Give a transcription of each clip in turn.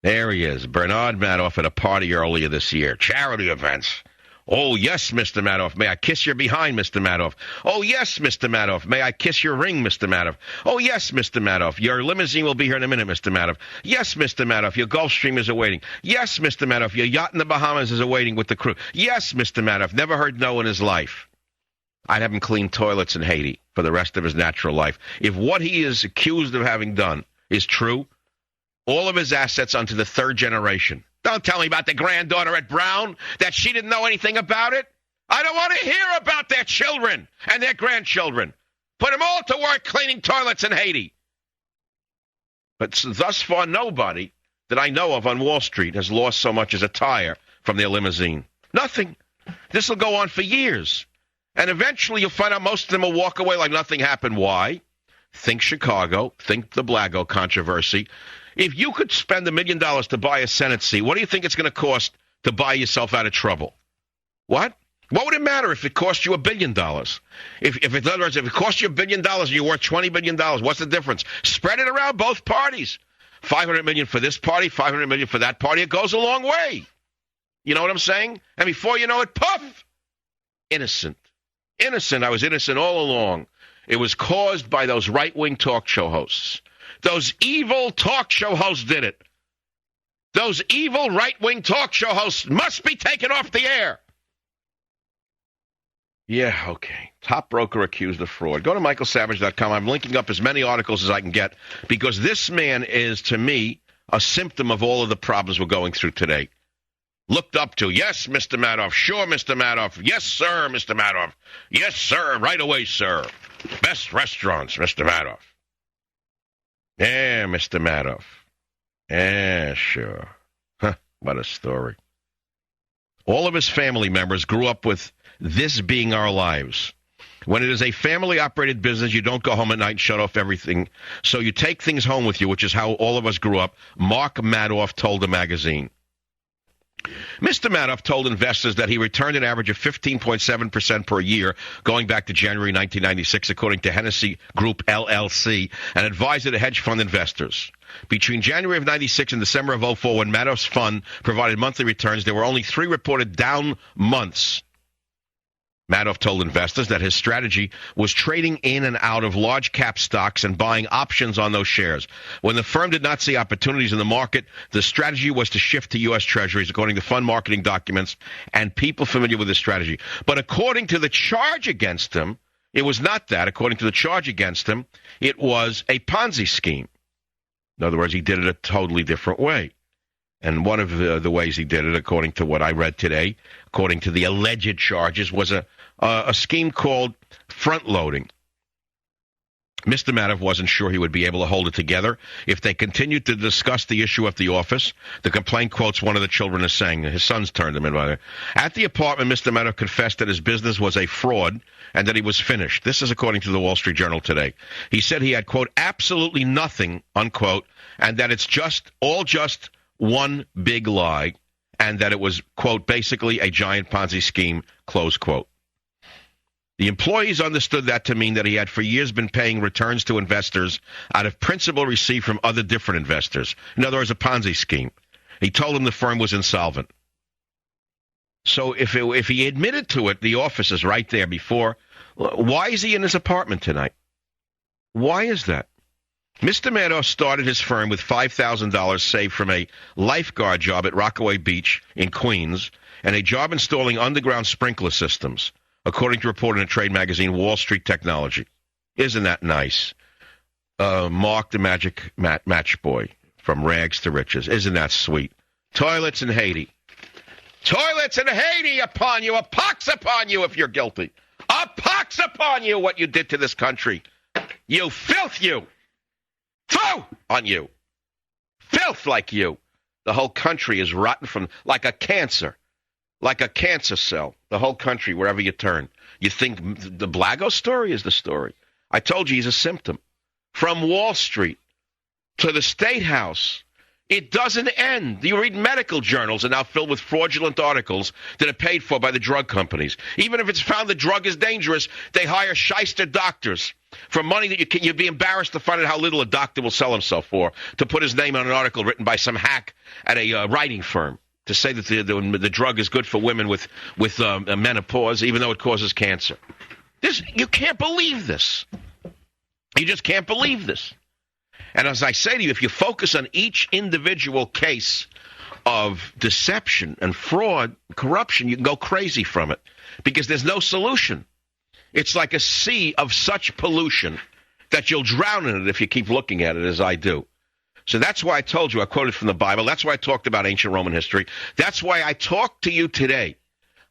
There he is, Bernard Madoff at a party earlier this year. Charity events. Oh, yes, Mr. Madoff. May I kiss your behind, Mr. Madoff? Oh, yes, Mr. Madoff. May I kiss your ring, Mr. Madoff? Oh, yes, Mr. Madoff. Your limousine will be here in a minute, Mr. Madoff. Yes, Mr. Madoff. Your Gulfstream is awaiting. Yes, Mr. Madoff. Your yacht in the Bahamas is awaiting with the crew. Yes, Mr. Madoff. Never heard no in his life. I'd have him clean toilets in Haiti for the rest of his natural life. If what he is accused of having done is true, all of his assets onto the third generation. Don't tell me about the granddaughter at Brown, that she didn't know anything about it. I don't want to hear about their children and their grandchildren. Put them all to work cleaning toilets in Haiti. But thus far, nobody that I know of on Wall Street has lost so much as a tire from their limousine. Nothing. This will go on for years. And eventually you'll find out most of them will walk away like nothing happened. Why? Think Chicago. Think the Blago controversy. If you could spend $1 million to buy a Senate seat, what do you think it's going to cost to buy yourself out of trouble? What? What would it matter if it cost you $1 billion? In other words, if it cost you $1 billion and you're worth $20 billion, what's the difference? Spread it around both parties. $500 million for this party, $500 million for that party. It goes a long way. You know what I'm saying? And before you know it, poof! Innocent. Innocent. I was innocent all along. It was caused by those right-wing talk show hosts. Those evil talk show hosts did it. Those evil right-wing talk show hosts must be taken off the air. Yeah, okay. Top broker accused of fraud. Go to michaelsavage.com. I'm linking up as many articles as I can get because this man is, to me, a symptom of all of the problems we're going through today. Looked up to, yes, Mr. Madoff. Sure, Mr. Madoff. Yes, sir, Mr. Madoff. Yes, sir. Right away, sir. Best restaurants, Mr. Madoff. Yeah, Mr. Madoff. Yeah, sure. Huh, what a story. All of his family members grew up with this being our lives. When it is a family-operated business, you don't go home at night and shut off everything. So you take things home with you, which is how all of us grew up. Mark Madoff told the magazine. Mr. Madoff told investors that he returned an average of 15.7% per year going back to January 1996, according to Hennessy Group, LLC, an advisor to hedge fund investors. Between January of 96 and December of 04, when Madoff's fund provided monthly returns, there were only 3 reported down months. Madoff told investors that his strategy was trading in and out of large cap stocks and buying options on those shares. When the firm did not see opportunities in the market, the strategy was to shift to U.S. Treasuries, according to fund marketing documents and people familiar with this strategy. But according to the charge against him, it was not that. According to the charge against him, it was a Ponzi scheme. In other words, he did it a totally different way. And one of the ways he did it, according to what I read today, according to the alleged charges, was a scheme called front-loading. Mr. Madoff wasn't sure he would be able to hold it together if they continued to discuss the issue at the office. The complaint quotes one of the children as saying, his sons turned him in by there. At the apartment, Mr. Madoff confessed that his business was a fraud and that he was finished. This is according to the Wall Street Journal today. He said he had, quote, absolutely nothing, unquote, and that it's just one big lie, and that it was, quote, basically a giant Ponzi scheme, close quote. The employees understood that to mean that he had for years been paying returns to investors out of principal received from other different investors. In other words, a Ponzi scheme. He told them the firm was insolvent. So if he admitted to it, the office is right there before. Why is he in his apartment tonight? Why is that? Mr. Madoff started his firm with $5,000 saved from a lifeguard job at Rockaway Beach in Queens and a job installing underground sprinkler systems, according to a report in a trade magazine, Wall Street Technology. Isn't that nice? Mark the Magic Match Boy, from rags to riches. Isn't that sweet? Toilets in Haiti. Toilets in Haiti upon you. A pox upon you if you're guilty. A pox upon you what you did to this country. You filth, you. Phew on you. Filth like you. The whole country is rotten from like a cancer cell. The whole country, wherever you turn. You think the Blago story is the story. I told you he's a symptom. From Wall Street to the State House, It doesn't end. You read medical journals are now filled with fraudulent articles that are paid for by the drug companies. Even if it's found the drug is dangerous, they hire shyster doctors for money that you'd be embarrassed to find out how little a doctor will sell himself for, to put his name on an article written by some hack at a writing firm to say that the drug is good for women with menopause, even though it causes cancer. You can't believe this. You just can't believe this. And as I say to you, if you focus on each individual case of deception and fraud, corruption, you can go crazy from it because there's no solution. It's like a sea of such pollution that you'll drown in it if you keep looking at it as I do. So that's why I told you, I quoted from the Bible. That's why I talked about ancient Roman history. That's why I talk to you today.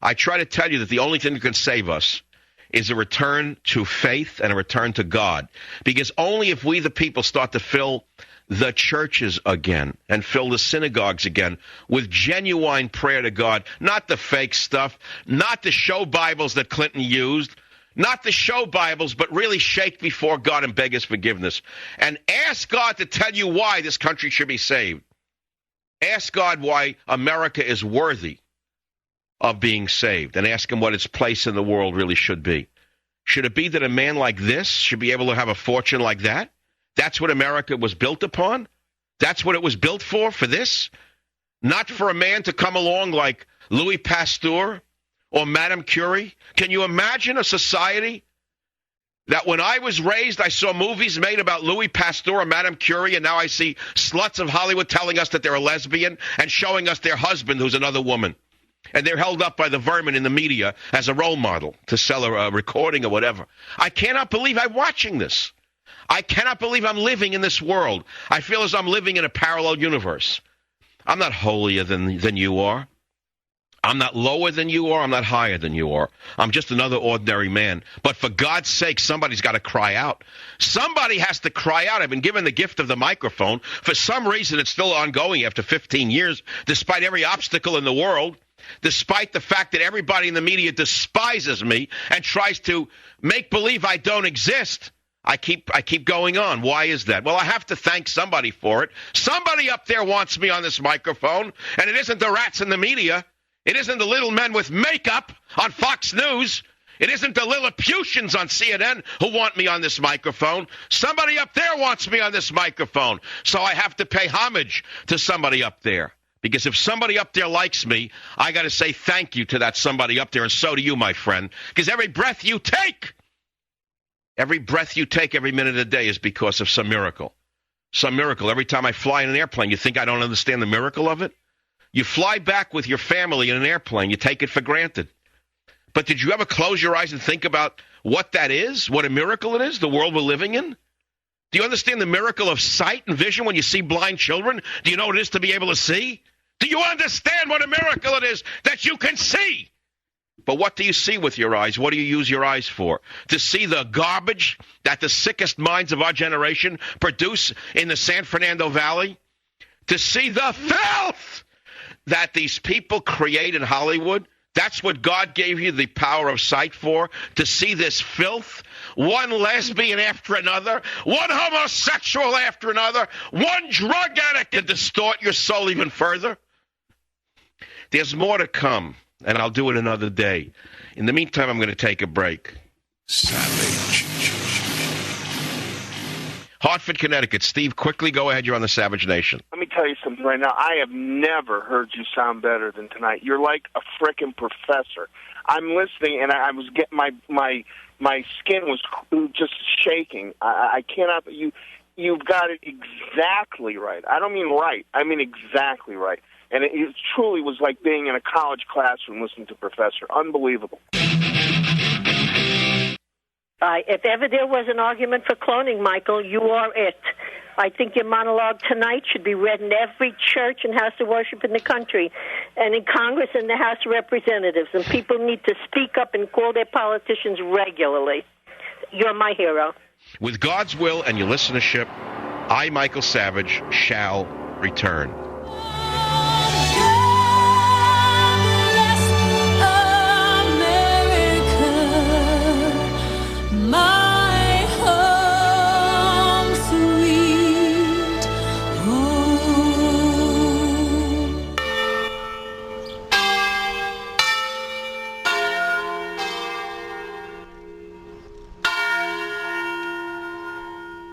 I try to tell you that the only thing that can save us is a return to faith and a return to God. Because only if we, the people, start to fill the churches again and fill the synagogues again with genuine prayer to God, not the fake stuff, not the show Bibles that Clinton used, not the show Bibles, but really shake before God and beg his forgiveness. And ask God to tell you why this country should be saved. Ask God why America is worthy of being saved, and ask him what its place in the world really should be. Should it be that a man like this should be able to have a fortune like that? That's what America was built upon? That's what it was built for this? Not for a man to come along like Louis Pasteur or Madame Curie? Can you imagine a society that when I was raised, I saw movies made about Louis Pasteur or Madame Curie, and now I see sluts of Hollywood telling us that they're a lesbian and showing us their husband who's another woman. And they're held up by the vermin in the media as a role model to sell a recording or whatever. I cannot believe I'm watching this. I cannot believe I'm living in this world. I feel as I'm living in a parallel universe. I'm not holier than you are. I'm not lower than you are. I'm not higher than you are. I'm just another ordinary man. But for God's sake, somebody's got to cry out. Somebody has to cry out. I've been given the gift of the microphone. For some reason, it's still ongoing after 15 years, despite every obstacle in the world. Despite the fact that everybody in the media despises me and tries to make believe I don't exist, I keep going on. Why is that? Well, I have to thank somebody for it. Somebody up there wants me on this microphone, and it isn't the rats in the media. It isn't the little men with makeup on Fox News. It isn't the Lilliputians on CNN who want me on this microphone. Somebody up there wants me on this microphone. So I have to pay homage to somebody up there. Because if somebody up there likes me, I got to say thank you to that somebody up there, and so do you, my friend. Because every breath you take, every minute of the day is because of some miracle. Some miracle. Every time I fly in an airplane, you think I don't understand the miracle of it? You fly back with your family in an airplane. You take it for granted. But did you ever close your eyes and think about what that is? What a miracle it is, the world we're living in? Do you understand the miracle of sight and vision when you see blind children? Do you know what it is to be able to see? Do you understand what a miracle it is that you can see? But what do you see with your eyes? What do you use your eyes for? To see the garbage that the sickest minds of our generation produce in the San Fernando Valley? To see the filth that these people create in Hollywood? That's what God gave you the power of sight for? To see this filth? One lesbian after another, one homosexual after another, one drug addict to distort your soul even further? There's more to come, and I'll do it another day. In the meantime, I'm going to take a break. Savage. Hartford, Connecticut. Steve, quickly go ahead. You're on the Savage Nation. Let me tell you something right now. I have never heard you sound better than tonight. You're like a frickin' professor. I'm listening, and I was getting my skin was just shaking. I cannot. You've got it exactly right. I don't mean right. I mean exactly right. And it truly was like being in a college classroom listening to Professor. Unbelievable. If ever there was an argument for cloning, Michael, you are it. I think your monologue tonight should be read in every church and house of worship in the country, and in Congress and the House of Representatives. And people need to speak up and call their politicians regularly. You're my hero. With God's will and your listenership, I, Michael Savage, shall return.